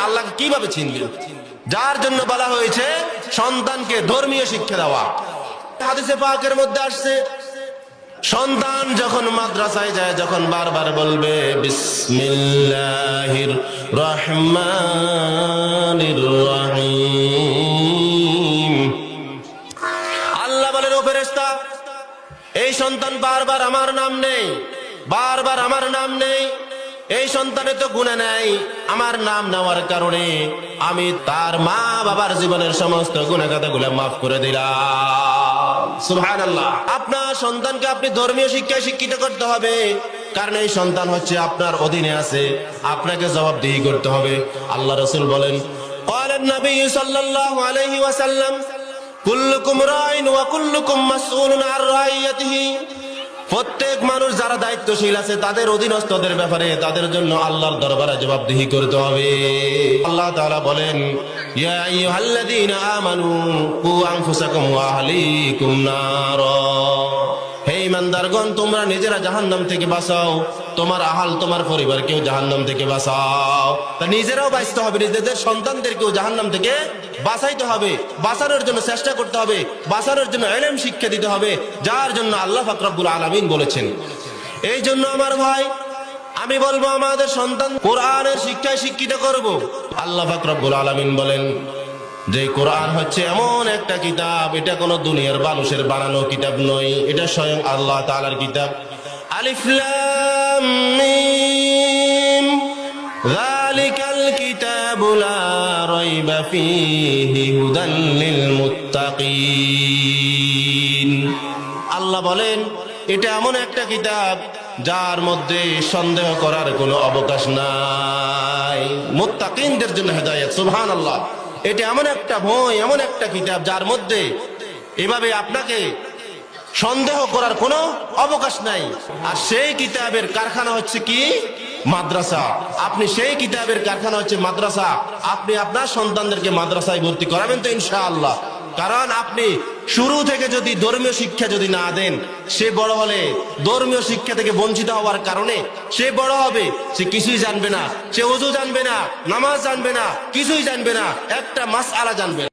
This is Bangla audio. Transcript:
আল্লাহকে কিভাবে চিনবেন? যার জন্য বলা হয়েছে সন্তানকে ধর্মীয় শিক্ষা দেওয়া। হাদিসে পাকের মধ্যে আসছে, সন্তান যখন মাদ্রাসায় যায়, যখন বারবার বলবে বিসমিল্লাহির রহমানির রহিম, আল্লাহ বলেন ও ফেরেশতা, এই সন্তান বারবার আমার নাম নেই, বারবার আমার নাম নেই, এই সন্তানের তো গুনাহ নাই, আমার নাম নেওয়ার কারণে আমি তার মা বাবার জীবনের সমস্ত গুনাহ খাতাগুলো মাফ করে দিলাম। সুবহানাল্লাহ। আপনার সন্তানকে আপনি ধর্মীয় শিক্ষায় শিক্ষিত করতে হবে, কারণ এই সন্তান হচ্ছে আপনার অধীনে আছে, আপনাকে জবাবদিহি করতে হবে। আল্লাহ রাসূল বলেন, ক্বালান নবী সাল্লাল্লাহু আলাইহি ওয়াসাল্লাম, কুল্লুকুম রাইন ওয়া কুল্লুকুম মাসউলুন আন রাইয়াতিহি। প্রত্যেক মানুষ যারা দায়িত্বশীল আছে তাদের অধীনস্থদের ব্যাপারে তাদের জন্য আল্লাহর দরবারে জবাবদিহি করতে হবে। আল্লাহ তাআলা বলেন, ইয়া আইয়ুহাল্লাযীনা আমানু কু আনফুসাকুম ওয়া আহলিকুম নারা, হে ঈমানদারগণ, তোমরা নিজেরা জাহান্নাম থেকে বাঁচাও, তোমার আহাল তোমার পরিবারকেও জাহান্নাম থেকে বাঁচাও। তা নিজেরাও বাঁচতে হবে, নিজেদের সন্তানদেরকেও জাহান্নাম থেকে বাঁচাইতে হবে, বাঁচানোর জন্য চেষ্টা করতে হবে, বাঁচানোর জন্য ইলম শিক্ষা দিতে হবে, যার জন্য আল্লাহ পাক রব্বুল আলামিন বলেছেন। এই জন্য আমার ভাই, আমি বলবো আমাদের সন্তান কোরআনের শিক্ষায় শিক্ষিত করব। আল্লাহ পাক রব্বুল আলামিন বলেন যে কোরআন হচ্ছে এমন একটা কিতাব, এটা কোনো দুনিয়ার মানুষের বানানো কিতাব নয়, এটা স্বয়ং আল্লাহ তাআলার কিতাব। আলিফ লাম মিম, যালিকাল কিতাবু লা রাইবা ফীহি হুদাল লিল মুত্তাকিন। আল্লাহ বলেন এটা এমন একটা কিতাব যার মধ্যে সন্দেহ করার কোনো অবকাশ নাই, মুত্তাকিনদের জন্য হেদায়েত। সুবহানাল্লাহ। এটা এমন একটা বই, এমন একটা কিতাব যার মধ্যে এভাবে আপনাকে সন্দেহ করার কোনো অবকাশ নাই। আর সেই কিতাবের কারখানা হচ্ছে কি? মাদ্রাসা। আপনি সেই কিতাবের কারখানা হচ্ছে মাদ্রাসা। আপনি আপনার সন্তানদেরকে মাদ্রাসায় ভর্তি করাবেন তো ইনশাআল্লাহ। কারণ আপনি শুরু থেকে যদি ধর্মীয় শিক্ষা যদি না দেন, সে বড় হলে ধর্মীয় শিক্ষা থেকে বঞ্চিত হওয়ার কারণে সে বড় হবে, সে কিছুই জানবে না, সে ওযু জানবে না, নামাজ জানবে না, কিছুই জানবে না, একটা মাসআলা জানবে না।